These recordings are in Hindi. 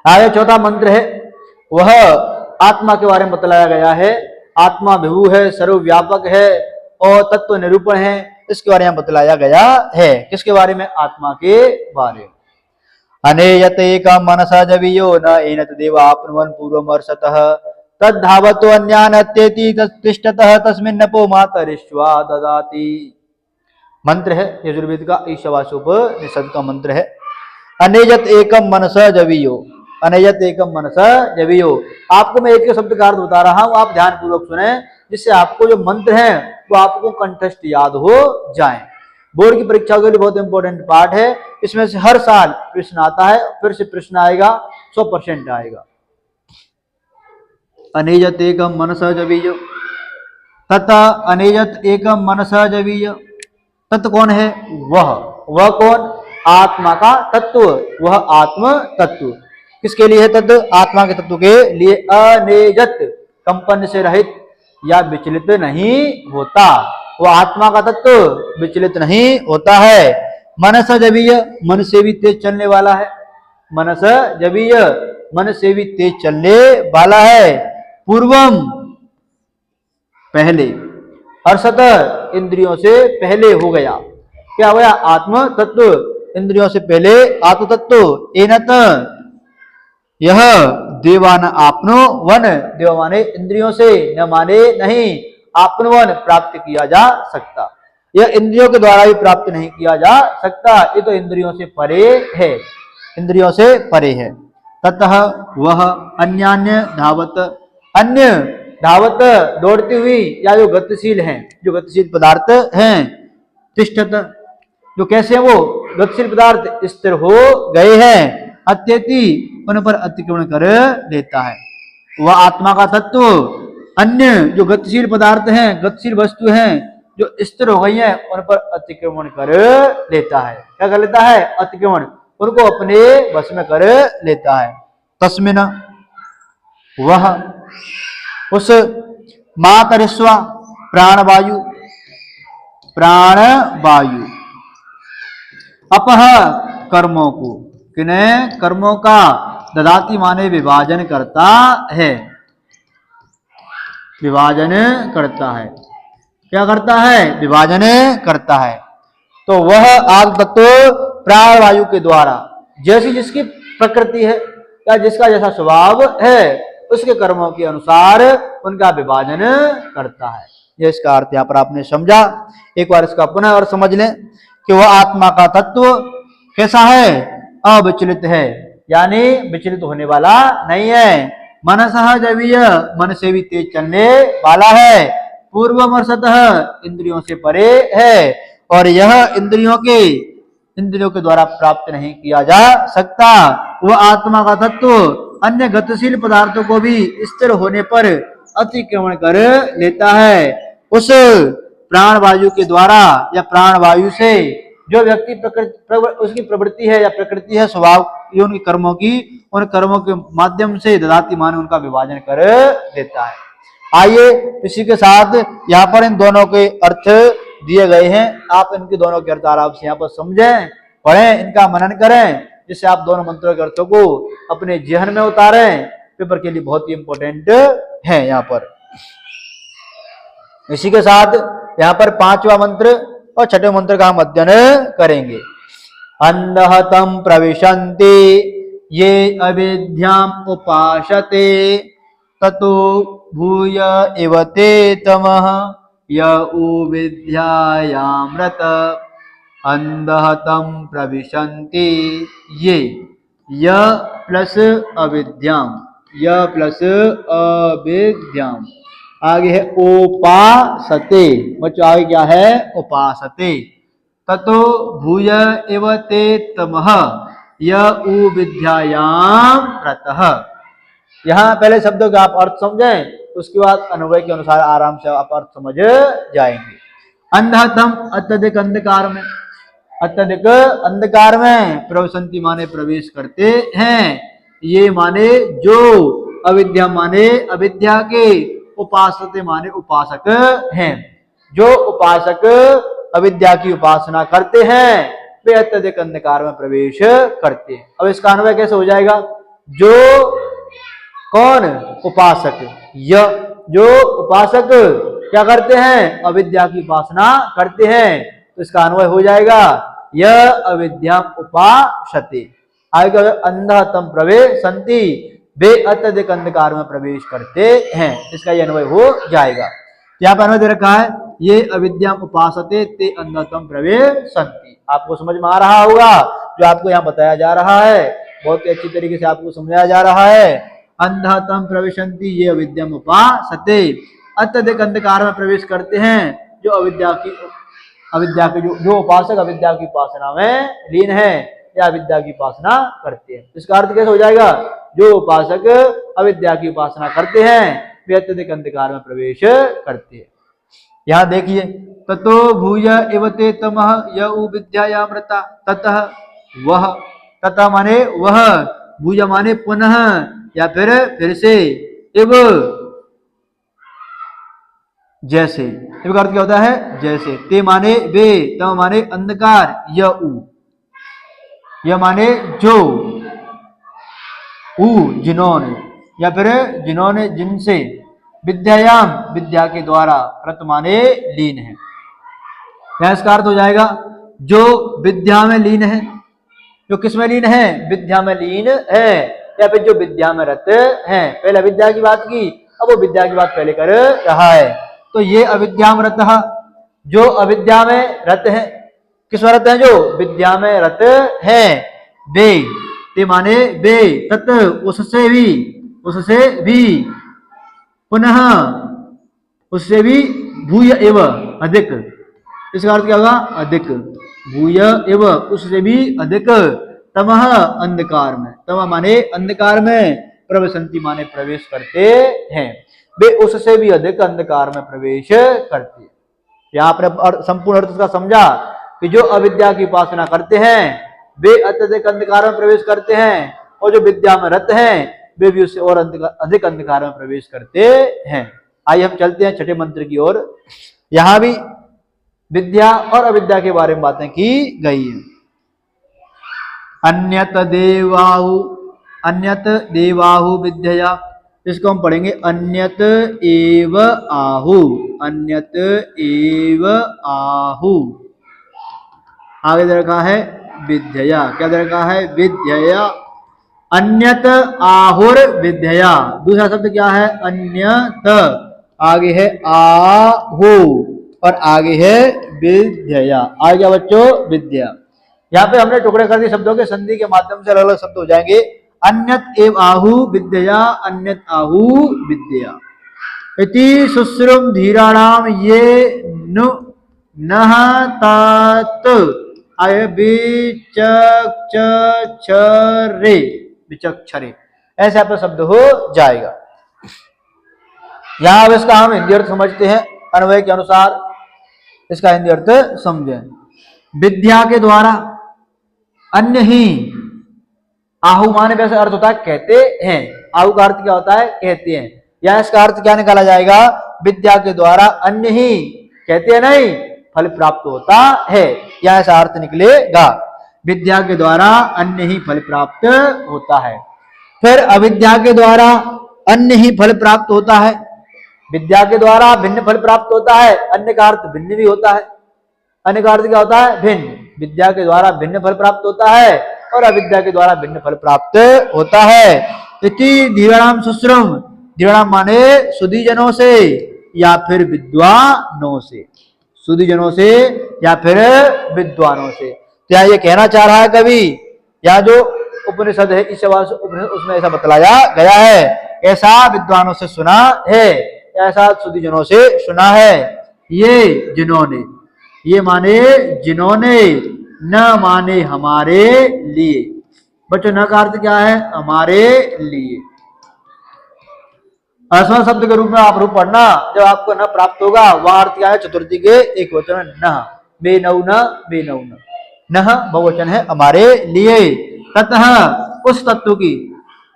आगे चौथा मंत्र है, वह आत्मा के बारे में बतलाया गया है। आत्मा विभु है, सर्वव्यापक है और तत्व निरूपण है, इसके बारे में बतलाया गया है। किसके बारे में? आत्मा के बारे में। अनेयत एक मनसा जवीयो न एनत देवापनुवन् पूर्वमर्षतः तद्धावतो अन्यान अत्येति तिष्ठतः तस्मिन् नपो मातरिश्वा ददाति। मंत्र है यजुर्वेद का ईशावास्योपनिषद का मंत्र है। अनेजत एकम मनसा जवीयो, अनेजत एकम मनसा जवीयो। आपको मैं एक शब्द का अर्थ बता रहा हूं, आप ध्यान पूर्वक सुने, जिससे आपको जो मंत्र है वो आपको कंठस्थ याद हो जाए। बोर्ड की परीक्षा के लिए बहुत इंपॉर्टेंट पार्ट है। इसमें से हर साल प्रश्न आता है, फिर से प्रश्न आएगा, 100% आएगा। अनेजत एकम मनसा जवीयो तथा अनेजत एकम मनसा जवीय। तत्व कौन है? वह कौन? आत्मा का तत्व, वह आत्म तत्व। किसके लिए है तत्व? आत्मा के तत्व के लिए। अनेजत, कंपन से रहित या विचलित नहीं होता, वह आत्मा का तत्व विचलित नहीं होता है। मनस जवीय, मन से भी तेज चलने वाला है। मनस जवीय, मन से भी तेज चलने वाला है। पूर्वम, पहले। अर्षत, इंद्रियों से पहले हो गया। क्या हो गया? आत्म तत्व इंद्रियों से पहले आत्म तत्व। एनत, यह देवान आपनो वन, देव माने इंद्रियों से, न माने नहीं, आपनवन प्राप्त किया जा सकता। यह इंद्रियों के द्वारा भी प्राप्त नहीं किया जा सकता, ये तो इंद्रियों से परे है, इंद्रियों से परे है। ततः वह अन्यान्य धावत, अन्य धावत दौड़ती हुई या जो गतिशील हैं, जो गतिशील पदार्थ हैं। तिष्ठत, जो कैसे वो गतिशील पदार्थ स्थिर हो गए हैं। अत्यति, उन पर अतिक्रमण कर लेता है। वह आत्मा का तत्व अन्य जो गतिशील पदार्थ हैं, गतिशील वस्तु हैं जो स्थिर हो गई हैं, उन पर अतिक्रमण कर लेता है। क्या कर लेता है? अतिक्रमण, उनको अपने वश में कर लेता है। तस्मिन, वह उस मातरिस्वा, प्राणवायु, प्राणवायु अपह कर्मों को, किन्हें? कर्मों का, ददाति माने विभाजन करता है, विभाजन करता है। क्या करता है? विभाजन करता है। तो वह आग तत्व प्राणवायु के द्वारा, जैसी जिसकी प्रकृति है या जिसका जैसा स्वभाव है, उसके कर्मों के अनुसार उनका विभाजन करता है। यह इसका अर्थ यहाँ पर आपने समझा। एक बार इसका पुनः और समझ लें कि वह आत्मा का तत्व कैसा है? अविचलित है, यानी विचलित होने वाला नहीं है। मनसः जवीय, मन से भी तेज चलने वाला है। पूर्वमर्षतः, इंद्रियों से परे है, और यह इंद्रियों के द्वारा प्राप्त नहीं किया जा सकता। वह आत्मा का तत्व अन्य गतिशील पदार्थों को भी स्थिर होने पर अतिक्रमण कर लेता है। उस प्राणवायु के द्वारा या प्राणवायु से जो व्यक्ति उसकी प्रवृत्ति है या प्रकृति है, स्वभाव, ये उनके कर्मों की, उन कर्मों के माध्यम से ददाति माने उनका विभाजन कर देता है। आइए इसी के साथ यहाँ पर इन दोनों के अर्थ दिए गए हैं। आप इनके दोनों के अर्थ आराम से यहाँ पर समझें, पढ़ें, इनका मनन करें, जिससे आप दोनों मंत्रों के अर्थों को अपने जहन में उतारें। पेपर के लिए बहुत ही इंपॉर्टेंट है यहाँ पर। इसी के साथ यहाँ पर 5वां मंत्र और 6वें मंत्र का हम अध्ययन करेंगे। अंधहतम प्रविशन्ति ये अविद्याम उपासते ततो भूय इव ते तमः य उ विद्यायामृत। अंधहतम प्रविशन्ति ये, य प्लस अविद्याम, य प्लस अविद्याम, आगे है उपासते। बच्चों आगे क्या है? उपासते। ततो भूय एव ते तमः य उ विद्यायाम रतः। यहाँ पहले शब्दों का आप अर्थ समझें, उसके बाद अनुभव के अनुसार आराम से आप अर्थ समझ जाएंगे। अंधतम, अत्यधिक अंधकार में, अत्यधिक अंधकार में, प्रविशन्ति माने प्रवेश करते हैं, ये माने जो, अविद्या माने अविद्या के, उपासते माने उपासक हैं। जो उपासक अविद्या की उपासना करते हैं वे अत्यधिक अंधकार में प्रवेश करते हैं। अब इसका अन्वय कैसे हो जाएगा? जो कौन उपासक, यह जो उपासक क्या करते हैं, अविद्या की उपासना करते हैं, तो इसका अन्वय हो जाएगा यह अविद्या उपासते। आगे अंधा तम प्रवेश संति, वे अत्यधिक अंधकार में प्रवेश करते हैं, इसका यह अन्वय हो जाएगा। यहाँ पर अन्वय दे रखा है ये अविद्या उपासते ते अंधतम प्रवेश संति। आपको समझ में आ रहा होगा जो आपको यहाँ बताया जा रहा है, बहुत ही अच्छी तरीके से आपको समझाया जा रहा है। अंधतम प्रविशन्ति ये अविद्या उपासते, अत्यधिक अंधकार में प्रवेश करते हैं जो अविद्या की जो उपासक अविद्या की उपासना में लीन है या अविद्या की उपासना करते हैं। इसका अर्थ कैसे हो जाएगा, जो उपासक अविद्या की उपासना करते हैं वे अत्यधिक अंधकार में प्रवेश करते हैं। यहाँ देखिए ततो भूय इवते तमः यउ विद्यायामृता, ततः वह, ततः माने वह, भूय माने पुनः या फिर से, इव जैसे, इव का अर्थ क्या होता है जैसे, ते माने वे, तम माने अंधकार, यह माने जो, जिन्होंने या फिर जिन्होंने जिनसे, विद्यायाम विद्या के द्वारा, रत माने लीन है। क्या इसका अर्थ हो जाएगा जो विद्या में लीन है, जो किस में लीन है, विद्या में लीन है, या फिर जो विद्या में रत है। पहले अविद्या की बात की, अब वो विद्या की बात पहले कर रहा है। तो ये अविद्या में रत, जो अविद्या में रत है, किस में रत है, जो विद्या में रत है, वे, ते माने वे, तत् उससे भी, पुनः उससे भी, भूय एव अधिक, इसका अर्थ क्या होगा अधिक, भूय एव उससे भी अधिक, तमः अंधकार में, तम माने अंधकार में, प्रविशन्ति माने प्रवेश करते हैं, वे उससे भी अधिक अंधकार में प्रवेश करते हैं। यहाँ आपने संपूर्ण अर्थ का समझा कि जो अविद्या की उपासना करते हैं वे अत्यधिक अंधकार में प्रवेश करते हैं, और जो विद्या में रत हैं वे भी उससे और अधिक अंधकार में प्रवेश करते हैं। आइए हम चलते हैं छठे मंत्र की ओर। यहां भी विद्या और अविद्या के बारे में बातें की गई है। अन्यत देवाहु विद्या, इसको हम पढ़ेंगे अन्यत एव आहु, अन्यत एव आहु। आगे दे रखा है विद्या, क्या दे रखा है विद्या, अन्यत आहुर विद्या। दूसरा शब्द क्या है अन्यत, आगे है आहु और आगे है विद्या। आगे क्या बच्चों विद्या। यहाँ पे हमने टुकड़े कर दिए शब्दों के, संधि के माध्यम से अलग अलग शब्द हो जाएंगे। अन्यत एव आहु विद्या, अन्यत आहु विद्या। इति शुश्रुम धीराणाम ये नु नह तात विचक्षरे, विचक्षरे, ऐसे आपका शब्द हो जाएगा। यहां अब इसका हम हिंदी अर्थ समझते हैं, अन्वय के अनुसार इसका हिंदी अर्थ समझें। विद्या के द्वारा, अन्य ही, आहु माने वैसे अर्थ होता है कहते हैं, आहु का अर्थ क्या होता है कहते हैं, या इसका अर्थ क्या निकाला जाएगा विद्या के द्वारा अन्य ही, कहते हैं नहीं, फल प्राप्त होता है, या ऐसा अर्थ निकलेगा। विद्या के द्वारा अन्य ही फल प्राप्त होता है। फिर अविद्या के द्वारा अन्य ही फल प्राप्त होता है। विद्या के द्वारा भिन्न फल प्राप्त होता है, अन्य का अर्थ भिन्न भी होता है। अन्य का अर्थ क्या होता है भिन्न। विद्या के द्वारा भिन्न फल प्राप्त होता है और अविद्या के द्वारा भिन्न फल प्राप्त होता है। इति धीराणाम शुश्रुम, धीराणाम माने सुधीजनों से या फिर विद्वानों से, सुधीजनों से या फिर विद्वानों से। क्या ये कहना चाह रहा है कवि, या जो उपनिषद है इस उपनिषद उसमें ऐसा बतलाया गया है, ऐसा विद्वानों से सुना है, ऐसा सुधीजनों से सुना है। ये जिन्होंने, ये माने जिन्होंने, न माने हमारे लिए। बच्चों न का अर्थ क्या है हमारे लिए। असम शब्द के रूप में आप रूप पढ़ना, जब आपको न प्राप्त होगा वह अर्थ क्या है चतुर्थी के एक वचन में न, बे नौ न, बे नौ न, नह बहुवचन है हमारे लिए। ततः उस तत्व की,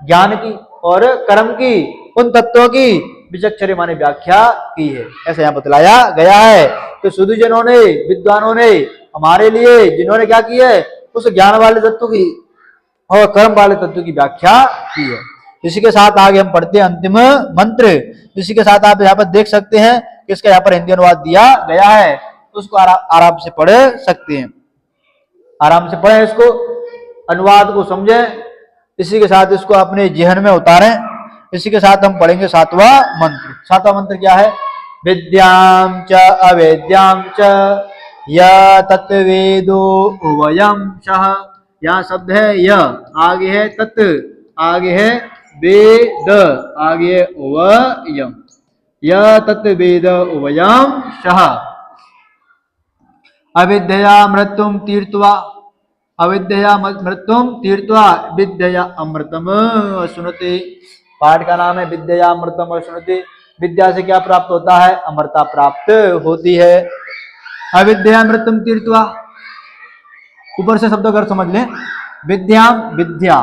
ज्ञान की और कर्म की, उन तत्वों की विचक्षरे माने व्याख्या की है, ऐसा यहाँ बतलाया गया है। तो सुधीजनों ने, विद्वानों ने हमारे लिए, जिन्होंने क्या की है उस ज्ञान वाले तत्व की और कर्म वाले तत्व की व्याख्या की है। इसी के साथ आगे हम पढ़ते हैं अंतिम मंत्र। इसी के साथ आप यहाँ पर देख सकते हैं कि इसका यहाँ पर हिंदी अनुवाद दिया गया है, तो उसको आराम से पढ़ सकते हैं। आराम से पढ़ें, इसको अनुवाद को समझें, इसी के साथ इसको अपने जेहन में उतारें। इसी के साथ हम पढ़ेंगे सातवां मंत्र। सातवां मंत्र क्या है? विद्याम च अवेद्याम च य तत्वेदो वयम शः। यहाँ शब्द है य, आगे है तत्, आगे है वेद, आगे है वयम। य तत्वेद वयम शः अविद्या मृत्युम तीर्थवा, अविद्या मृत्युम तीर्थवा विद्या अमृतम सुनते। पाठ का नाम है विद्या अमृतम सुनते। विद्या से क्या प्राप्त होता है? अमरता प्राप्त होती है। अविद्या मृत्युम तीर्थवा, ऊपर से शब्द अगर समझ लें, विद्याम विद्या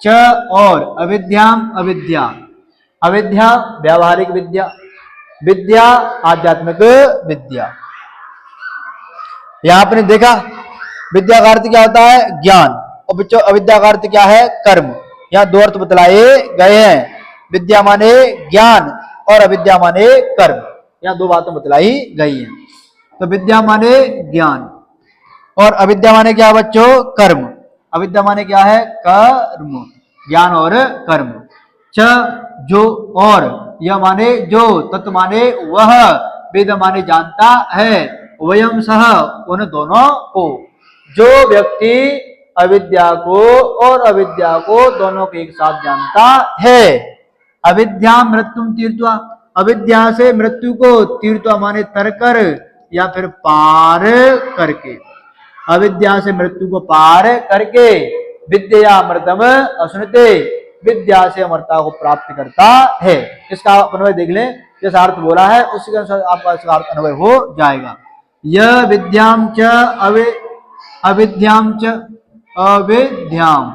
च और अविद्याम अविद्या। अविद्या व्यावहारिक विद्या, विद्या आध्यात्मिक विद्या। यहां आपने देखा विद्या का अर्थ क्या होता है? ज्ञान, और बच्चों अविद्या का अर्थ क्या है? कर्म। यहाँ दो अर्थ बतलाए गए हैं, विद्या माने ज्ञान और अविद्या माने कर्म। यहाँ दो बातें बतलाई गई हैं। तो विद्या माने ज्ञान और अविद्या माने क्या बच्चों? कर्म। अविद्या माने क्या है? कर्म, ज्ञान और कर्म। च जो और, यह माने जो, तत् माने वह, वेद माने जानता है, वयम सह उन दोनों को। जो व्यक्ति अविद्या को और अविद्या को दोनों को एक साथ जानता है। अविद्या मृत्युम तीर्थवा, अविद्या से मृत्यु को, तीर्थवा माने तर कर या फिर पार करके। अविद्या से मृत्यु को पार करके विद्या अमृतम अश्नुते, विद्या से अमरता को प्राप्त करता है। इसका अन्वय देख लें, जैसा अर्थ बोला है उसी के अनुसार आपका इसका अर्थ अन्वय हो जाएगा। यह विद्याम च अविद्याम च अविद्याम,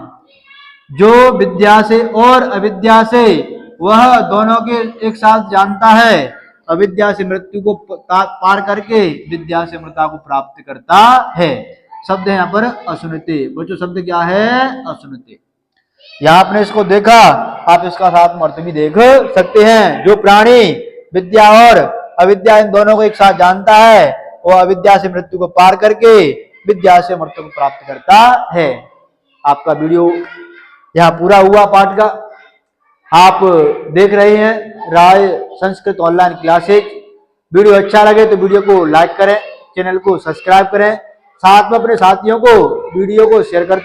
जो विद्या से और अविद्या से वह दोनों के एक साथ जानता है, अविद्या से मृत्यु को पार करके विद्या से अमरता को प्राप्त करता है। शब्द है यहाँ पर अश्नुते। बच्चों शब्द क्या है? अश्नुते। यहाँ आपने इसको देखा, आप इसका साथ अर्थ भी देख सकते हैं। जो प्राणी विद्या और अविद्या इन दोनों को एक साथ जानता है, वह अविद्या से मृत्यु को पार करके विद्या से अमरत्व को प्राप्त करता है। आपका वीडियो यहाँ पूरा हुआ पाठ का। आप देख रहे हैं राय संस्कृत ऑनलाइन क्लासेज। वीडियो अच्छा लगे तो वीडियो को लाइक करें, चैनल को सब्सक्राइब करें, साथ में अपने साथियों को वीडियो को शेयर करते